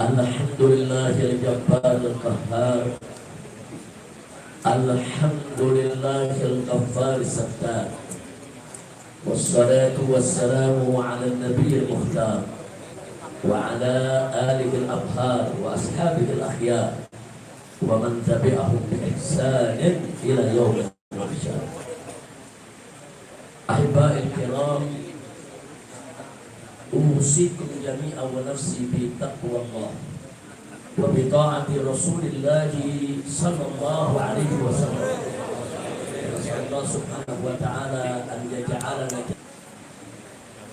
Alhamdulillahil jabbaril qahhar. Alhamdulillahil ghaffaris sattar. Wassalatu wassalamu ala nabiyil mukhtar wa ala alihi al-abhar wa ashabihi al-akhyar wa man tabi'ahum bi ihsanin ila yaumil mahsyar. Ahiba'il kiram, usikum jami'an wa nafsi bi taqwallah wa bi ta'ati Rasulillah sallallahu alaihi wasallam. Allah subhanahu wa ta'ala an yaj'alana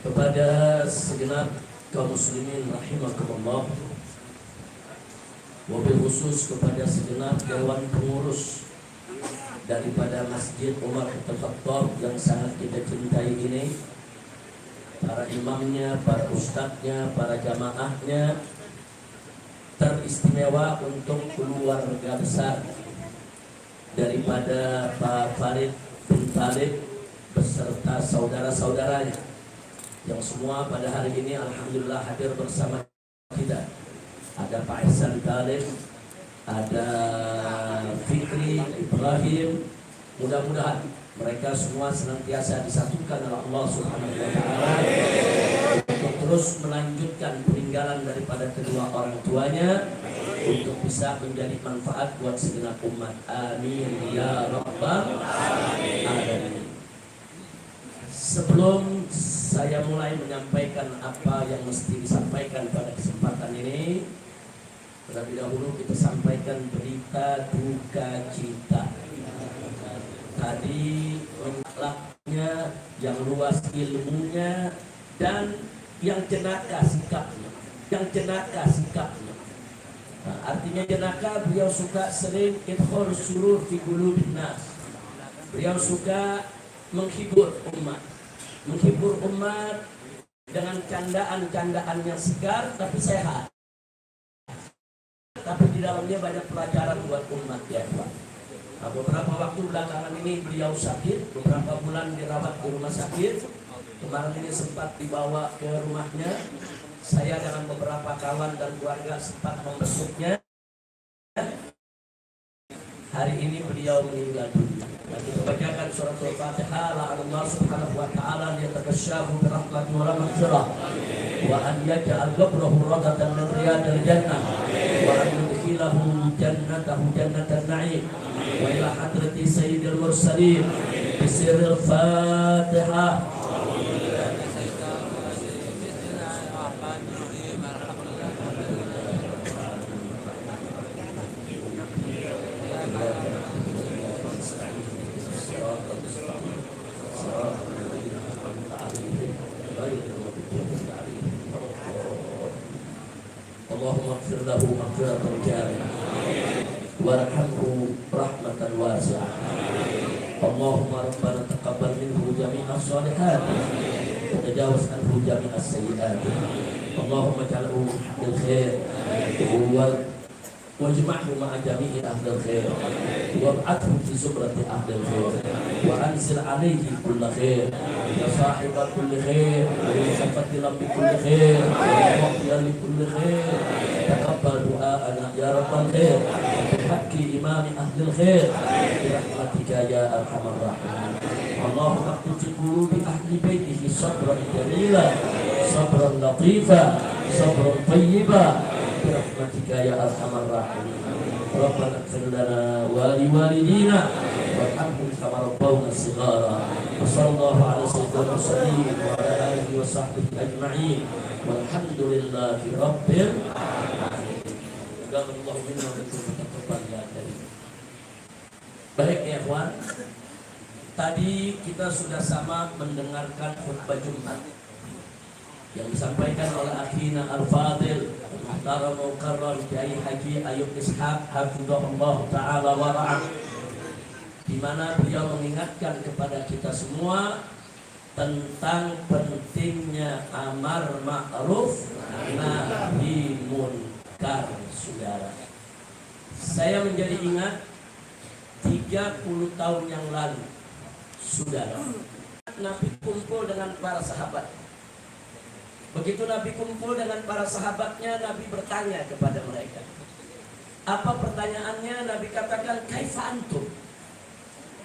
kepada segenap kaum muslimin rahimakumullah, wabil khusus kepada segenap dewan pengurus daripada Masjid Umar Bin Khattab yang sangat kita cintai ini, para imamnya, para ustadznya, para jamaahnya, teristimewa untuk keluarga besar daripada Pak Farid bin Talib beserta saudara-saudaranya yang semua pada hari ini alhamdulillah hadir bersama kita. Ada Pak Ihsan Talib, ada Fikri, Ibrahim. Mudah-mudahan mereka semua senantiasa disatukan oleh Allah Subhanahu wa taala untuk terus melanjutkan peninggalan daripada kedua orang tuanya untuk bisa menjadi manfaat buat segenap umat. Amin ya rabbal alamin. Sebelum saya mulai menyampaikan apa yang mesti disampaikan pada kesempatan ini, terlebih dahulu kita sampaikan berita duka cita. Tadi akhlaknya, yang luas ilmunya, dan yang jenaka sikapnya. Nah, artinya jenaka, beliau suka sering idkhar surur fi qulubin nas. Beliau suka menghibur umat dengan candaan-candaan yang segar tapi sehat. Tapi di dalamnya banyak pelajaran buat umat ya Pak. Nah, beberapa waktu belakangan ini beliau sakit, beberapa bulan dirawat di rumah sakit. Kemarin ini sempat dibawa ke rumahnya. Saya dengan beberapa kawan dan keluarga sempat membesuknya. Hari ini beliau meninggal dunia. Dan kita bacakan surat Al-Fatihah. Allah subhanahu wa ta'ala yataghasyahu bi rahmatihi wa maghfirah. Wa an yaj'al qabrahu rawdatan min riyadil jannah. Wa an yudkhilahu jannatahu jannatan na'im. Wa ila hadrati sayyidil mursalin bisirril Fatihah. Allahumma ighfir lahu maghfiratan jami'ah warhamhu rahmatan wasi'ah. Allahumma rabbana taqabbal minhu jami'as shalihat wa tajawaz anhu jami'as sayyi'at. Allahumma ij'alhu bil khair wajma'hu ma'a jami'i ahlil khair wab'athu fi zubrati ahlil khair wa anzil alayhi kulla khair ya sahiba kulli khair wa yusafati bi kulli khair wa waqtiya li kulli khair. Taqabbal du'a'ana ya rabbal khair bihaqi imami ahlil khair birahmatika ya arhamar rahimin. Allahumma aktub fi qulubi ahli baitihi sabran jamila sabran latifa sabran tayyiba birahmatika ya arhamar rahimin. Rabbana ighfir lana wa liwalidina warhamhum kama rabbawna shighara. Wa sallallahu ala sayyidil mursalin wa ala alihi wa sahbihi ajma'in. Walhamdulillahi rabbil alamin. Jazakallahu minna wa minkum taqabbal ya karim. Baik ya ikhwan, tadi kita sudah sama mendengarkan khutbah Jumat yang disampaikan oleh akhina Al-Fadil Muhtaram Mukarram Kiai Haji Ayub Ishaq hafizahullah ta'ala wa ra'ah, di mana beliau mengingatkan kepada kita semua tentang pentingnya amar ma'ruf nahi munkar. Saudara, saya menjadi ingat 30 tahun yang lalu, saudara, Nabi kumpul dengan para sahabat. Begitu Nabi kumpul dengan para sahabatnya, Nabi bertanya kepada mereka. Apa pertanyaannya? Nabi katakan, kaifa antum?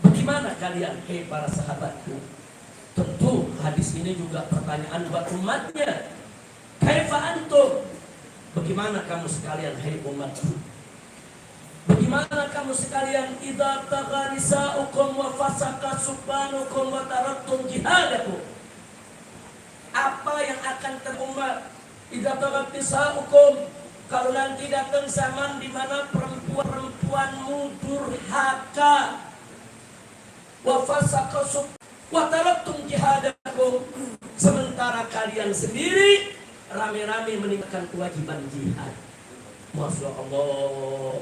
Bagaimana kalian, hei para sahabatku? Tentu hadis ini juga pertanyaan buat umatnya. Kaifa antum? Bagaimana kamu sekalian, hei umatku? Bagaimana kamu sekalian? Idza tagha nisa'ukum wa fasaka subhanukum wa taraktum jihadakum. Apa yang akan terumat? Idza tagha nisa'ukum, kalau nanti datang zaman di mana perempuan-perempuanmu durhaka, wa fasaka wa taraktum jihadakum, sementara kalian sendiri rame-rame meninggalkan kewajiban jihad. Masya Allah.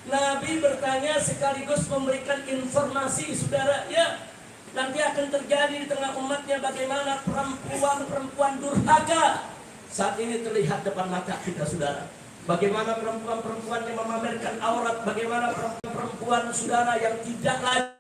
Nabi bertanya sekaligus memberikan informasi, saudara, ya, nanti akan terjadi di tengah umatnya bagaimana perempuan-perempuan durhaka. Saat ini terlihat depan mata kita, saudara. Bagaimana perempuan-perempuan yang memamerkan aurat, bagaimana perempuan-perempuan, saudara, yang tidak lagi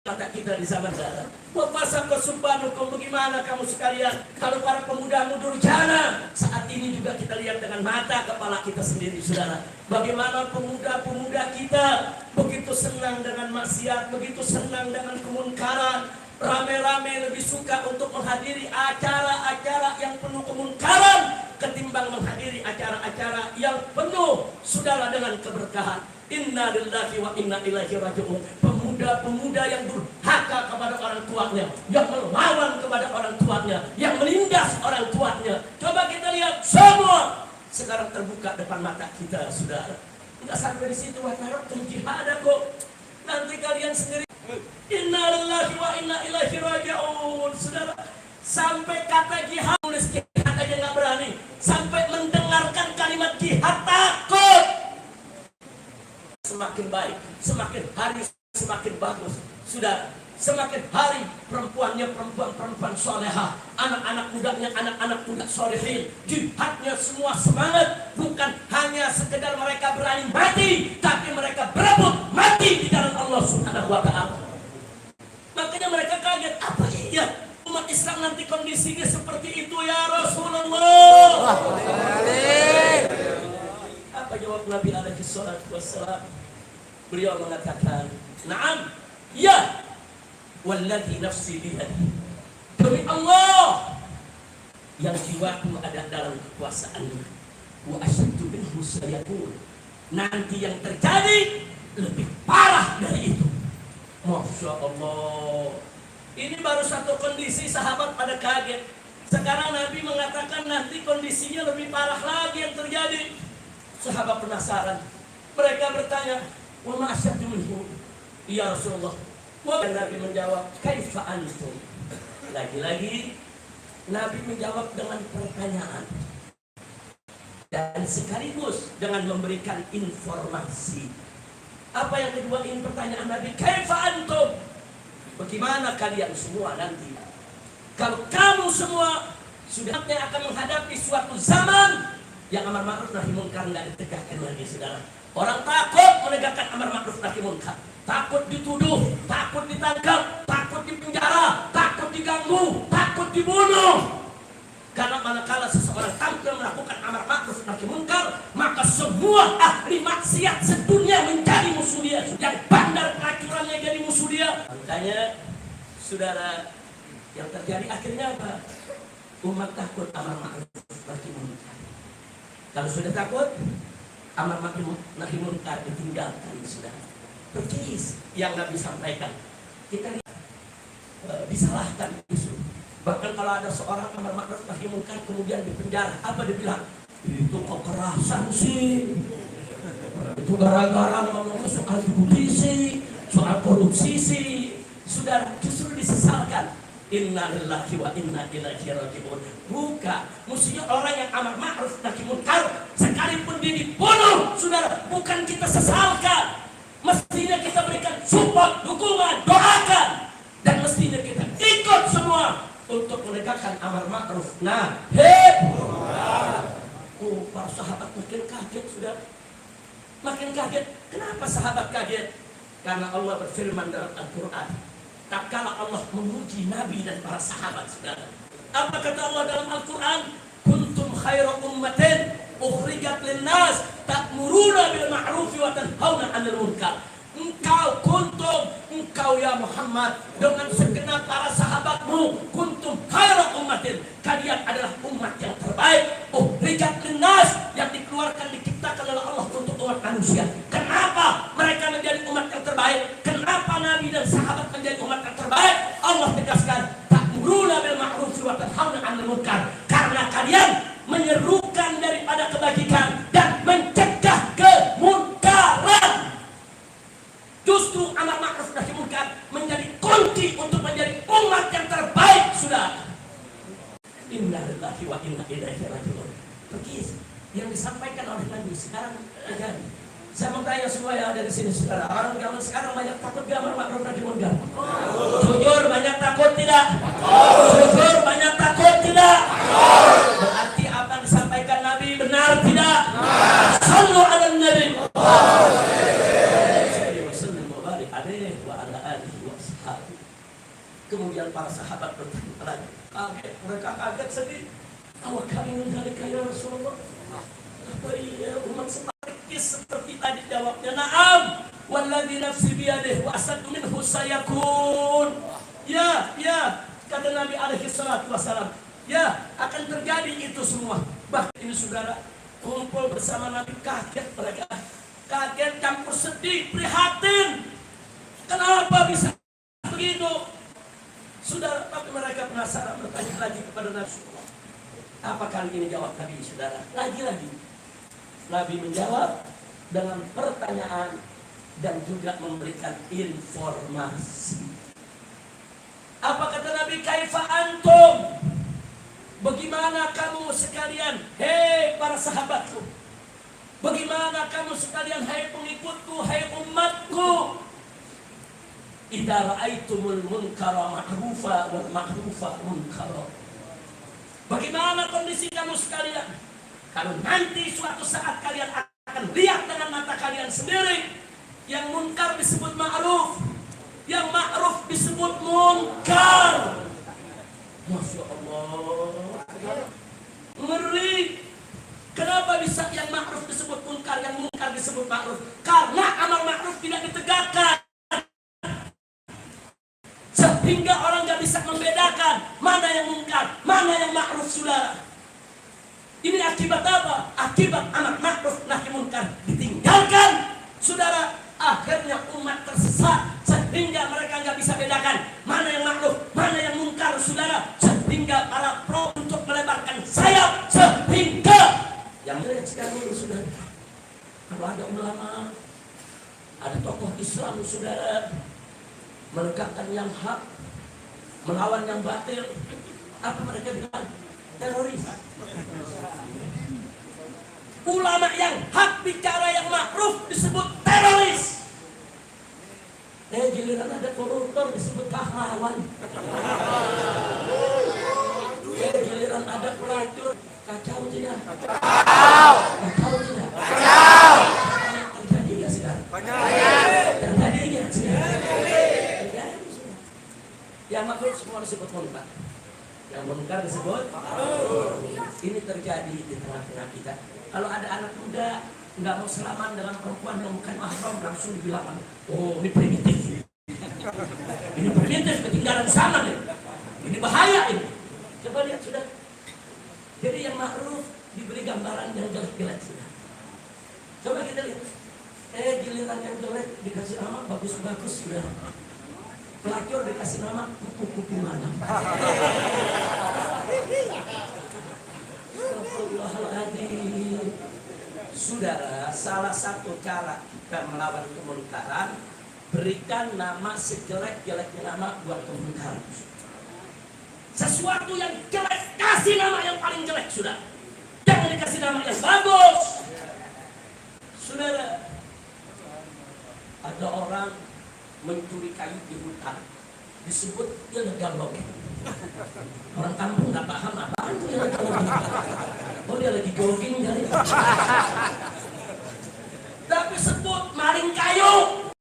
kata kita di zaman sekarang. Wafasa kesubanukum, bagaimana kamu sekalian kalau para pemuda durjana? Saat ini juga kita lihat dengan mata kepala kita sendiri, saudara. Bagaimana pemuda-pemuda kita begitu senang dengan maksiat, begitu senang dengan kemunkaran, rame-rame lebih suka untuk menghadiri acara-acara yang penuh kemunkaran ketimbang menghadiri acara-acara yang penuh, saudara, dengan keberkahan. Inna lillahi wa inna ilaihi raji'un. Pemuda-pemuda yang durhaka kepada orang tuanya, yang melawan kepada orang tuanya, yang menindas orang tuanya. Coba kita lihat semua sekarang terbuka depan mata kita, saudara. Enggak sampai di situ, wa taraktum jihadakum. Nanti kalian sendiri. Inna lillahi wa inna ilaihi raji'un. Saudara, sampai kata jihad, nulis jihad aja nggak berani. Sampai mendengarkan kalimat jihad takut. Semakin baik, semakin hari semakin bagus. Sudah semakin hari perempuannya perempuan soleha, anak-anak mudanya anak-anak muda solehin. Jihadnya semua semangat, bukan hanya sekedar mereka berani mati, tapi mereka berebut mati di jalan Allah Subhanahu wa Ta'ala. Makanya mereka kaget, apa iya umat Islam nanti kondisinya seperti itu ya Rasulullah? Apa jawab Nabi alaihi salatu wassalam? Beliau mengatakan, "Na'am, ya, walladzi nafsi biyadihi." Demi Allah yang jiwaku ada dalam kekuasaannya. Wa asyaddu minhu sayakun. Nanti yang terjadi lebih parah dari itu. Masya Allah. Ini baru satu kondisi, sahabat pada kaget. Sekarang Nabi mengatakan nanti kondisinya lebih parah lagi yang terjadi. Sahabat penasaran. Mereka bertanya, wa ma asyaddu minhu ya Rasulullah. Dan Nabi menjawab, kaifa antum? Lagi-lagi Nabi menjawab dengan pertanyaan dan sekaligus dengan memberikan informasi. Apa yang kedua ini pertanyaan Nabi, kaifa antum? Bagaimana kalian semua nanti? Kalau kamu semua sudah akan menghadapi suatu zaman yang amar ma'ruf nahi munkar nggak ditegakkan lagi, saudara. Orang takut menegakkan amar ma'ruf nahi munkar, takut dituduh, takut ditangkap, takut dipenjara, takut diganggu, takut dibunuh. Karena manakala seseorang tampil melakukan amar ma'ruf nahi munkar, maka semua ahli maksiat sedunia menjadi musuh dia, yang bandar pelacurannya jadi musuh dia. Makanya, saudara, yang terjadi akhirnya apa? Umat takut amar ma'ruf nahi munkar. Kalau sudah takut, amar ma'ruf nahi munkar ditinggalkan, sudah. Percis yang Nabi sampaikan. Kita lihat, disalahkan isu. Bahkan kalau ada seorang amar ma'ruf nahi munkar kemudian dipenjara, apa dibilang? Itu kekerasan sih. Itu gara-gara ngomong soal judisi, soal korupsi sih. Sudah justru disesalkan. Inna lillahi wa inna ilaihi raji'un. Bukan, mestinya orang yang amar ma'ruf nahi munkar sekalipun dia dibunuh, saudara, bukan kita sesalkan. Mestinya kita berikan support, dukungan, doakan, dan mestinya kita ikut semua untuk menegakkan amar ma'ruf nahi munkar. Oh, para sahabat makin kaget, saudara. Makin kaget. Kenapa sahabat kaget? Karena Allah berfirman dalam Al-Quran. Tatkala Allah memuji Nabi dan para sahabat, saudara. Apa kata Allah dalam Al-Quran? khairu ummatin ukhrijat linnas ta'muruna bil ma'ruf wa tanhauna 'anil munkar. Engkau ya Muhammad dengan segenap para sahabatmu, kuntum khairu ummatin, kalian adalah umat yang terbaik, ukhrijat linnas, yang dikeluarkan diciptakan oleh Allah untuk umat manusia. Kenapa mereka menjadi umat yang terbaik? Kenapa Nabi dan sahabat menjadi umat yang terbaik? Allah tegaskan, ta'muruna bil ma'ruf wa tanhauna 'anil munkar, karena kalian menyerukan daripada kebajikan dan mencegah kemunkaran. Justru amar ma'ruf nahi munkar menjadi kunci untuk menjadi umat yang terbaik, sudah. Inna lillahi wa inna ilaihi raji'un. Pergi yang disampaikan oleh Nabi sekarang terjadi. Saya mau tanya semua yang ada di sini, saudara. Orang zaman sekarang banyak takut gak amar ma'ruf nahi munkar? Jujur banyak takut tidak? Jujur banyak takut tidak? Berarti apa yang disampaikan Nabi benar tidak? Sallu ala Nabi. Kemudian para sahabat bertanya, kaget, mereka kaget sedih. Awak kami menjalika ya Rasulullah. Apa iya umat seperti tadi jawabnya? Naam, walladzi nafsi biyadihi wa asadu minhu sayakun. Ya, kata Nabi alaihi salatu wasalam. Ya, akan terjadi itu semua. Bahkan ini saudara kumpul bersama Nabi, kaget mereka. Kaget campur sedih, prihatin. Kenapa bisa begitu? Saudara, tapi mereka penasaran bertanya lagi kepada Nabi. Apa kali ini jawab Nabi, saudara? Lagi-lagi Nabi menjawab dengan pertanyaan dan juga memberikan informasi. Apa kata Nabi? Kaifa antum? Bagaimana kamu sekalian? Hei para sahabatku. Bagaimana kamu sekalian? Hai pengikutku, hai umatku. Idza ra'aitumul munkara ma'rufa wal ma'rufa munkara. Bagaimana kondisi kamu sekalian? Kalau nanti suatu saat kalian akan lihat dengan mata kalian sendiri, yang munkar disebut ma'ruf, yang ma'ruf disebut munkar. Masya Allah, ngeri. Kenapa bisa yang ma'ruf disebut munkar, yang munkar disebut ma'ruf? Karena amal ma'ruf tidak ditegakkan, sehingga orang gak bisa membedakan mana yang munkar, mana yang ma'ruf, saudara. Ini akibat apa? Akibat amar ma'ruf nahi munkar ditinggalkan, saudara. Akhirnya umat tersesat sehingga mereka gak bisa bedakan mana yang ma'ruf, mana yang munkar, saudara. Sehingga para pro untuk melebarkan sayap, sehingga yang jelek sekali, saudara. Kalau ada ulama, ada tokoh Islam, saudara, menegakkan yang hak, melawan yang batil, apa mereka bilang? Teroris. Ulama yang hak bicara yang ma'ruf disebut teroris. Giliran ada koruptor disebut pahlawan. Giliran ada pelacur, kacau tidak? Kacau tidak? Terjadi nggak sekarang? Terjadi nggak sekarang? Yang makhluk semua disebut munkar, yang munkar disebut. Ini terjadi di tengah-tengah kita. Kalau ada anak muda nggak mau salaman dengan perempuan yang bukan mahram, langsung dibilang, oh ini primitif, ini primitif, ketinggalan zaman nih, ini bahaya ini. Coba lihat sudah. Jadi yang ma'ruf diberi gambaran yang jelek-jelek sudah. Coba kita lihat. Giliran yang jelek dikasih nama bagus-bagus sudah. Pelacur dikasih nama kupu-kupu mana? Saudara, salah satu cara kita melawan kemunkaran, berikan nama sejelek-jeleknya nama buat kemunkaran. Sesuatu yang jelek, kasih nama yang paling jelek, sudah. Jangan dikasih nama yang bagus. Saudara, ada orang mencuri kayu di hutan, disebut illegal logging. Orang kampung nggak paham apaan itu illegal logging. Oh dia lagi jogging kali. Tapi sebut maling kayu,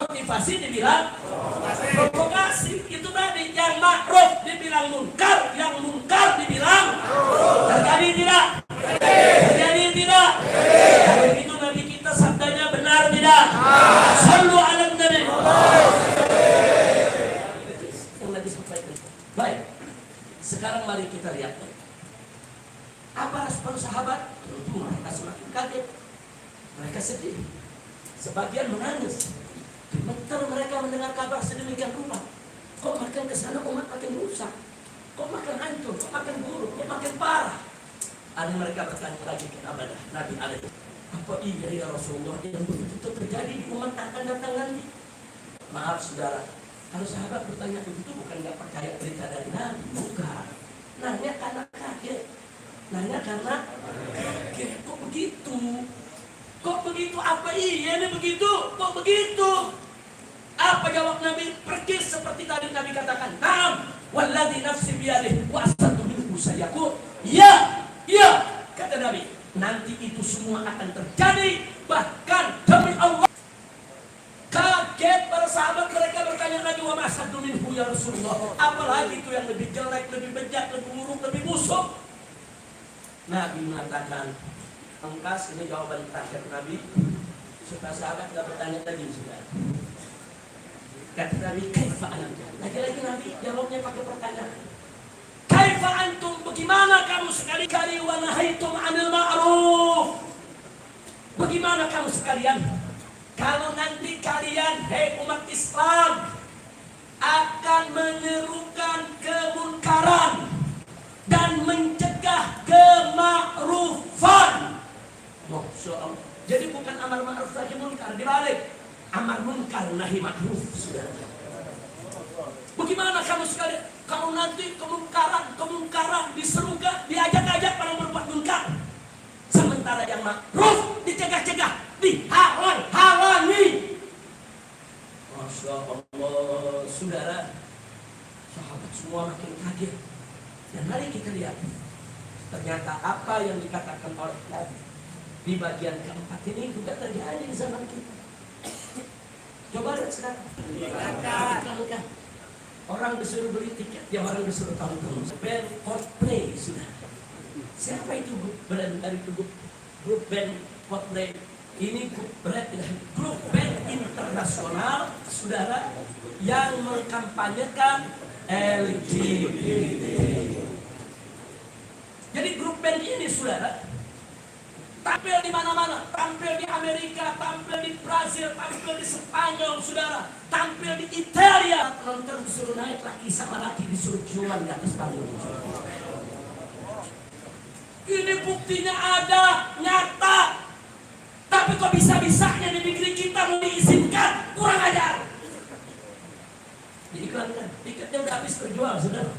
motivasi dibilang provokasi. Itu tadi yang ma'ruf dibilang munkar, yang munkar dibilang terjadi tidak? Mereka sedih, sebagian menangis. Gemetar mereka mendengar kabar sedemikian rupa. Kok makin kesana umat makin rusak, kok makin hancur, kok makin buruk, kok makin parah. Ada mereka bertanya lagi kepada Nabi alaihi, apa iya ya Rasulullah yang begitu terjadi di umat akan datang nanti? Maaf saudara, kalau sahabat bertanya begitu bukan nggak percaya berita dari Nabi, bukan. Nanya karena kaget, nanya karena kaget. Kok begitu? Kok begitu? Apa iya ini begitu? Kok begitu? Apa jawab Nabi? Persis seperti tadi Nabi katakan. Naam, walladzi nafsi biyadihi wa asatu minhu sayakun. Ya, ya, kata Nabi. Nanti itu semua akan terjadi. Bahkan demi Allah. Kaget para sahabat, mereka bertanya lagi, wa asatu minhu ya Rasulullah. Apalagi itu yang lebih jelek, lebih bejat, lebih buruk, lebih busuk. Nabi mengatakan, engkas, ini jawaban terakhir Nabi. Supaya sahabat tidak bertanya lagi sudah. Kata Nabi, kaifa antum? Lagi-lagi Nabi jawabnya pakai pertanyaan. Kaifa antum? Bagaimana kamu sekali-kali wa nahaitum 'anil ma'ruf? Bagaimana kamu sekalian kalau nanti kalian, hei umat Islam, akan menyerukan kemunkaran dan mencegah kema'rufan? Masya Allah. Jadi bukan amar ma'ruf nahi munkar, dibalik. Amar munkar nahi ma'ruf, saudara. Bagaimana kamu sekalian kalau nanti kemungkaran diserukan, diajak-ajak para berbuat munkar, sementara yang ma'ruf dicegah-cegah, dihalang-halangi. Masya Allah, saudara. Sahabat semua makin kaget. Dan mari kita lihat, ternyata apa yang dikatakan oleh Nabi di bagian keempat ini juga terjadi di zaman kita. Coba lihat sekarang. Orang disuruh beli tiket, yang orang disuruh tonton. Band Coldplay sudah. Siapa itu band dari grup band Coldplay? Ini grup band internasional, saudara, yang mengkampanyekan LGBT. Jadi grup band ini, saudara, tampil di mana-mana, tampil di Amerika, tampil di Brazil, tampil di Spanyol, saudara, tampil di Italia. Penonton disuruh naik laki sama laki, disuruh ciuman di atas panggung. Ini buktinya ada, nyata. Tapi kok bisa-bisanya di negeri kita mau diizinkan? Kurang ajar. Diiklankan, tiketnya udah habis terjual, saudara.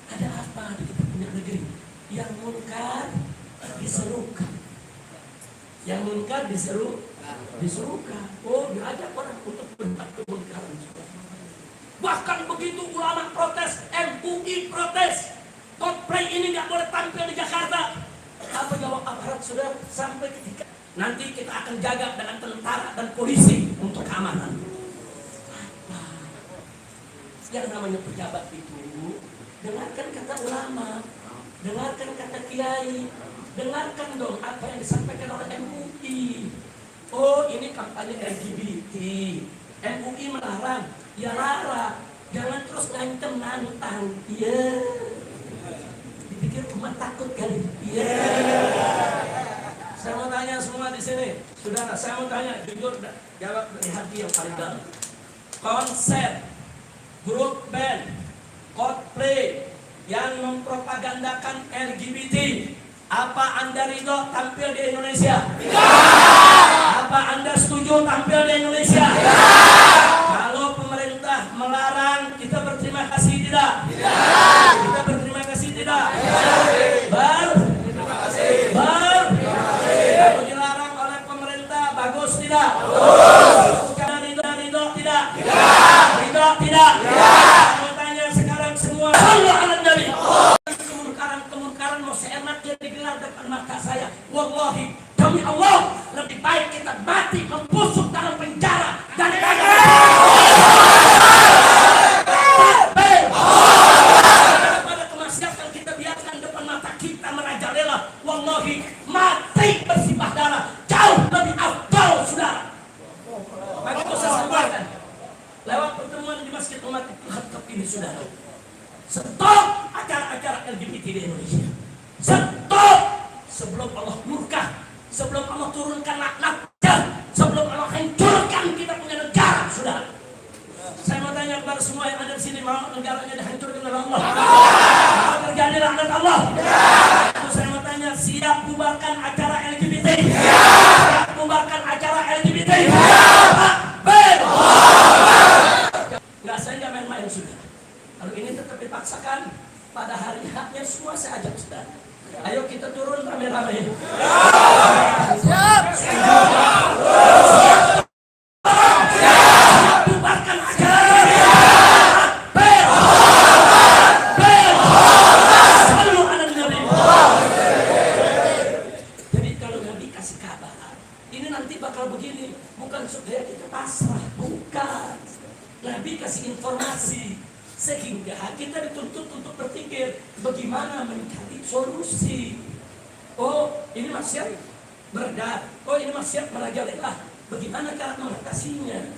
Ada apa di kita punya negeri? Yang munkar diserukan. Yang munkar diserukan. Oh, diajak orang untuk berbuat kemunkaran. Bahkan begitu ulama protes, MUI protes, Coldplay ini nggak boleh tampil di Jakarta. Apa jawab aparat, saudara? Sampai ketika nanti kita akan jaga dengan tentara dan polisi untuk keamanan. Apa? Yang namanya pejabat itu, dengarkan kata ulama, dengarkan kata kiai, dengarkan dong apa yang disampaikan oleh MUI. Oh, ini kampanye LGBT. MUI melarang, ya larang. Jangan terus ngancem nantang. Iya. Dipikir cuma takut kali. Iya. Saya mau tanya semua di sini, saudara. Saya mau tanya jujur, jawab dari hati yang paling dalam. Konser grup band Coldplay yang mempropagandakan LGBT, apa Anda ridho tampil di Indonesia? Apa Anda setuju tampil di Indonesia? Kalau pemerintah melarang, kita berterima kasih tidak? Kita berterima kasih tidak? Kalau dilarang oleh pemerintah, bagus tidak? Bukan ridho tidak? Ridho tidak? Mau tanya sekarang semua, kemungkaran mau seenaknya digelar depan mata saya. Wallahi, demi Allah, lebih baik kita mati membusuk dalam penjara daripada kemaksiatan kita biarkan depan mata kita merajalela. Wallahi, mati bersibah darah jauh lebih afdal, saudara. Maka itu saya sampaikan lewat pertemuan di Masjid Umat Khattab ini, saudara. Stop acara-acara LGBT di Indonesia. Stop sebelum Allah murka, sebelum Allah turunkan laknat. bangkitkan, sebelum Allah hancurkan kita punya negara, saudara. Saya mau tanya kepada semua yang ada di sini, mau negaranya dihancurkan oleh Allah? Mau terjadi laknat Allah? Saya mau tanya, siap bubarkan acara LGBT? Siap bubarkan acara LGBT? Enggak, saya nggak main-main, sudah. Kalau ini tetap dipaksakan, pada hari haknya semua saya ajak, sudah. Ayo kita turun rame-rame. Siap. Bubarkan acara. Jadi kalau Nabi kasih kabar, ini nanti bakal begini, bukan supaya kita pasrah, bukan. Nabi kasih informasi sehingga kita dituntut untuk berpikir bagaimana mencari solusi. Oh, ini maksiat beredar. Oh, ini maksiat merajalela. Bagaimana cara mengatasinya?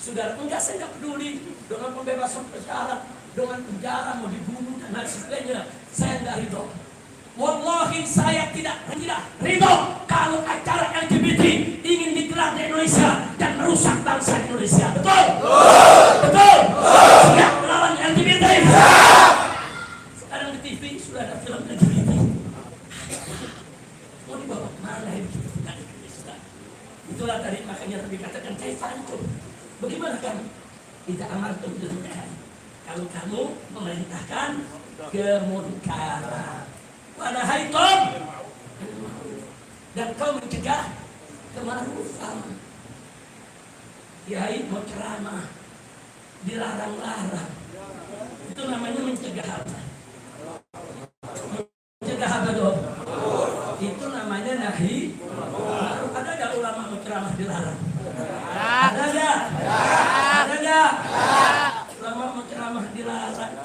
Saudara, enggak, saya enggak peduli dengan pembebasan bersyarat, dengan penjara mau dibunuh dan lain sebagainya. Saya enggak ridho. Wallahi saya tidak ridho kalau acara LGBT ingin digelar di Indonesia dan merusak bangsa Indonesia. Betul? Betul? Siap melawan LGBT? Sekarang di TV sudah ada film LGBT. Mau dibawa kemana ini? Itulah tadi makanya Nabi katakan kaifantum. Bagaimana kamu? Tidak amartum bil munkar. Kalau kamu memerintahkan kemunkaran. Wanahaitum dan kau mencegah kema'rufan. Kiai mau ceramah dilarang-larang, itu namanya mencegah apa? Mencegah apa dong? Itu namanya nahi. Ada nggak ulama mau ceramah dilarang? Ada nggak? Ada nggak? Ulama mau ceramah dilarang?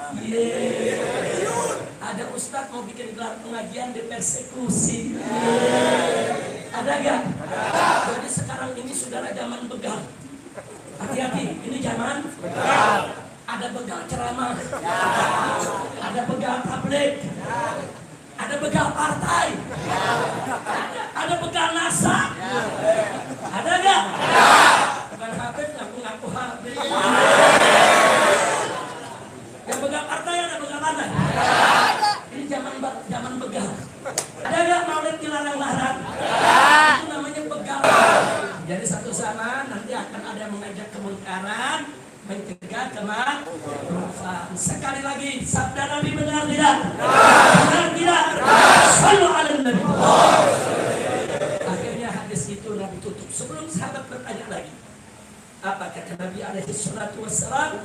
Ada ustaz mau bikin gelar pengajian dipersekusi. Ada gak? Jadi sekarang ini saudara zaman begal. Hati-hati, ini zaman begal. Ada begal ceramah, ada begal tablik, ada begal partai, ada begal NASA. Ada gak? Bukan habis, ngaku-ngaku habis. Yang begal partai ada begal partai. Ini zaman begal. Ada nggak maulid dilarang-larang? Itu namanya begal. Jadi satu zaman nanti akan ada mengajak kemunkaran, mencegah kemakrufan. Sekali lagi, sabda Nabi benar tidak? Benar tidak? Shallu ala Nabi. Akhirnya hadis itu Nabi tutup. Sebelum sahabat bertanya lagi, apa kata Nabi alaihi salatu wassalam?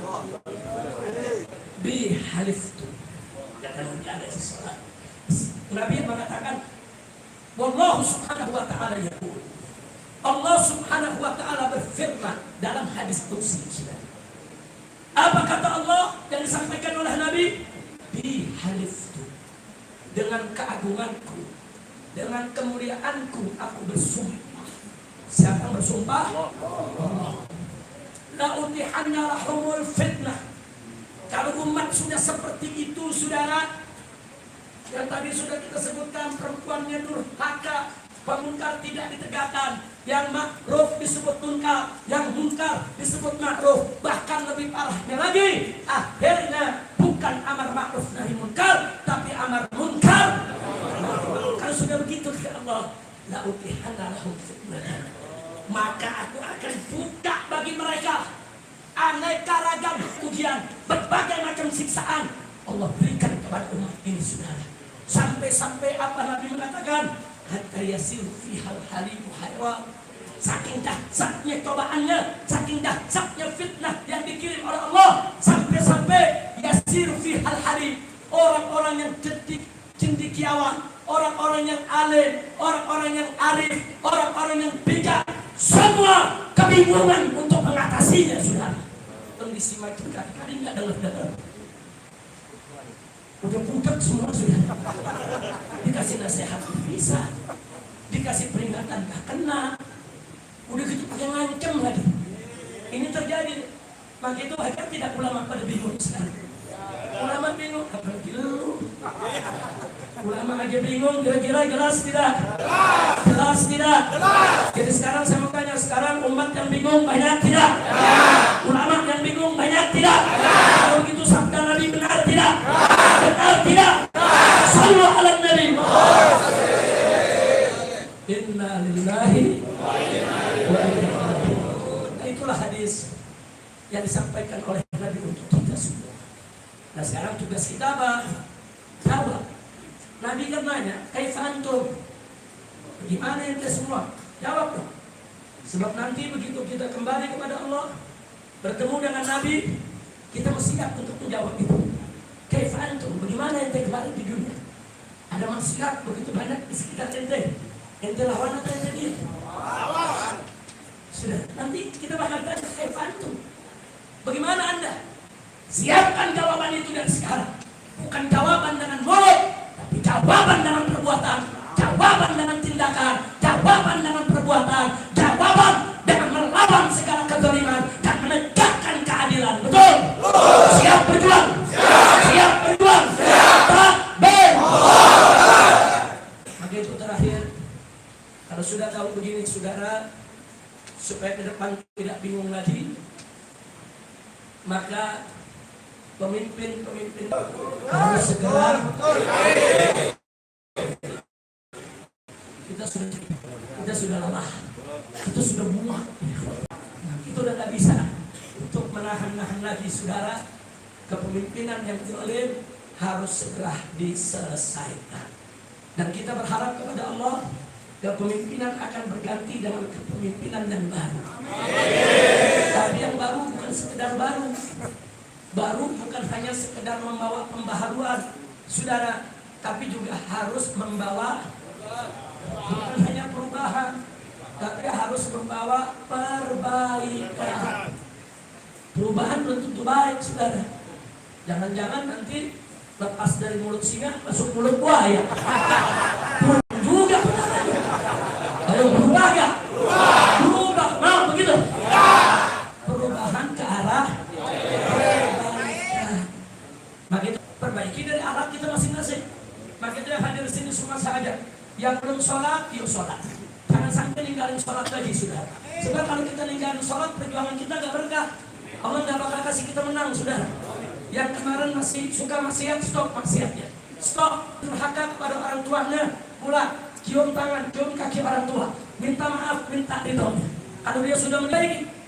Bi haliftu. Kata Nabi alaihi salam. Nabi mengatakan, Wallahu subhanahu wa ta'ala yaqul. Allah subhanahu wa ta'ala berfirman dalam hadis qudsi. Apa kata Allah yang disampaikan oleh Nabi? Bi haliftu. Dengan keagunganku, dengan kemuliaanku aku bersumpah. Siapa yang bersumpah? Allah. La utihanna lahumul fitnah. Kalau umat sudah seperti itu, saudara, yang tadi sudah kita sebutkan, perempuannya durhaka, munkar tidak ditegakkan, yang ma'ruf disebut munkar, yang munkar disebut ma'ruf, bahkan lebih parahnya lagi, akhirnya bukan amar ma'ruf nahi munkar, tapi amar munkar. Kalau sudah begitu kata Allah, la utihanna lahum fitnah, maka aku akan buka bagi mereka aneka ragam ujian, berbagai macam siksaan Allah berikan kepada umat ini, saudara. Sampai-sampai apa Nabi mengatakan, hatta yasiru fihal halimu hayran. Saking dahsyatnya cobaannya, saking dahsyatnya fitnah yang dikirim oleh Allah, sampai-sampai yasiru fihal halim, orang-orang yang cendekiawan, orang-orang yang alim, orang-orang yang arif, orang-orang yang bijak, semua kebingungan untuk mengatasinya, saudara. Kondisi macam kali nggak dengar-dengar. Udah budak semua sudah. Dikasih nasihat bisa, dikasih peringatan gak kena, udah gitu pakai ngancem lagi. Ini terjadi. Maka itu akhirnya tidak ulama pada bingung sekarang. Ulama bingung, apalagi lu. Ulama aja bingung, kira-kira jelas tidak? Jelas Jelas tidak? Jadi sekarang saya mau tanya, sekarang umat yang bingung banyak tidak? Ulama yang bingung banyak tidak? Kalau begitu sabda Nabi benar tidak? Benar tidak? Sallu ala Nabi. Inna lillahi wa inna ilaihi raji'un. Nah, itulah hadis yang disampaikan oleh Nabi untuk kita semua. Nah sekarang tugas kita apa? Jawab. Nabi kan nanya, kaifa antum? Bagaimana ente semua? Jawab dong. Sebab nanti begitu kita kembali kepada Allah, bertemu dengan Nabi, kita mesti siap untuk menjawab itu. Kaifa antum? Bagaimana ente kembali di dunia? Ada maksiat begitu banyak di sekitar ente. Ente lawan atau ente dia? Lawan. Sudah, nanti kita bakal tanya kaifa antum? Bagaimana anda? Siapkan jawaban itu dari sekarang. Bukan jawaban dengan mulut, tapi jawaban dengan perbuatan, jawaban dengan tindakan, jawaban dengan perbuatan, jawaban dengan melawan segala kezaliman dan menegakkan keadilan. Betul? Siap berjuang? Siap berjuang? Takbir! Maka itu terakhir, kalau sudah tahu begini saudara, supaya ke depan tidak bingung lagi, maka pemimpin harus segera. Kita sudah lelah, kita sudah muak, kita sudah tidak bisa untuk menahan lagi saudara. Kepemimpinan yang zalim harus segera diselesaikan, dan kita berharap kepada Allah kepemimpinan akan berganti dengan kepemimpinan yang baru. Tapi yang baru bukan sekedar baru. Baru bukan hanya sekedar membawa pembaharuan, saudara, tapi juga harus membawa bukan hanya perubahan, tapi harus membawa perbaikan. Perubahan belum tentu baik, saudara. Jangan-jangan nanti lepas dari mulut singa masuk mulut buaya. Belum juga. Ayo berubah ya? Berubah, mau begitu? Perubahan ke arah perbaikan. Maka itu perbaiki dari arah kita masing-masing. Maka itu yang hadir di sini semua saja. Yang belum sholat, yuk sholat. Jangan sampai ninggalin sholat lagi, saudara. Sebab kalau kita ninggalin sholat, perjuangan kita gak berkah. Allah gak bakal kasih kita menang, saudara. Yang kemarin masih suka maksiat, stop maksiatnya. Stop durhaka kepada orang tuanya, pulang. Cium tangan, cium kaki orang tua, minta maaf, minta ridhonya. Kalau dia sudah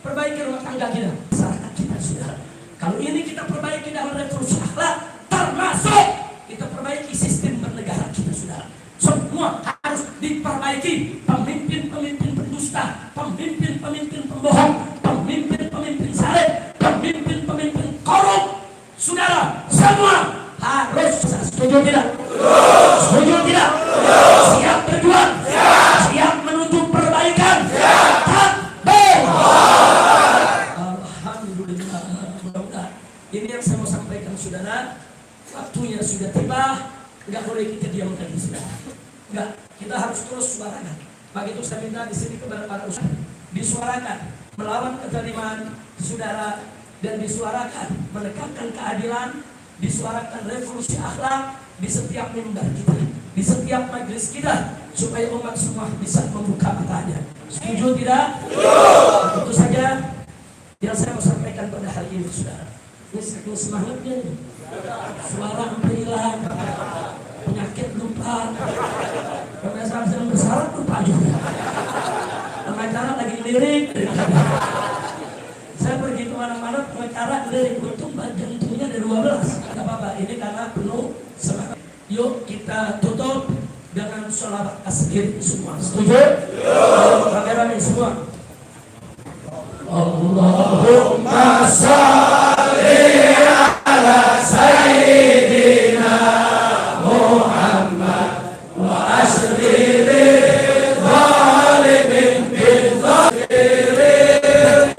perbaiki rumah tangga kita, masyarakat kita, saudara. Kalau ini kita perbaiki dalam revolusi akhlak, termasuk kita perbaiki sistem bernegara kita, saudara. Semua harus diperbaiki. Pemimpin-pemimpin pendusta, pemimpin-pemimpin pembohong, pemimpin-pemimpin salib, pemimpin-pemimpin korup, saudara, semua harus. Setuju tidak? Setuju tidak? Siap berjuang? Siap menuju perbaikan? Takbir! Alhamdulillah. Mudah-mudahan ini yang saya mau sampaikan, saudara. Waktunya sudah tiba. Enggak boleh kita diam lagi, saudara. Enggak, kita harus terus suarakan. Maka itu saya minta di sini kepada para ustaz, disuarakan melawan kezaliman, saudara, dan disuarakan menegakkan keadilan, disuarakan revolusi akhlak di setiap mimbar kita, di setiap majelis kita, supaya umat semua bisa membuka matanya. Setuju tidak? Itu saja yang saya mau sampaikan pada hari ini, saudara. Ini saking semangatnya nih. Suara hampir hilang, penyakit lupa, kebiasaan sedang bersarat lupa juga. Pengacara lagi lirik. Saya pergi kemana-mana, pengacara lirik, untung jantungnya ada 12. Tidak apa-apa, ini karena penuh semangat. Yuk kita tutup dengan sholawat tasbih semua. Setuju? Ayo rame-rame semua. Allahumma sholli ala sayyidina Muhammad wa asri zalimin bil zalimin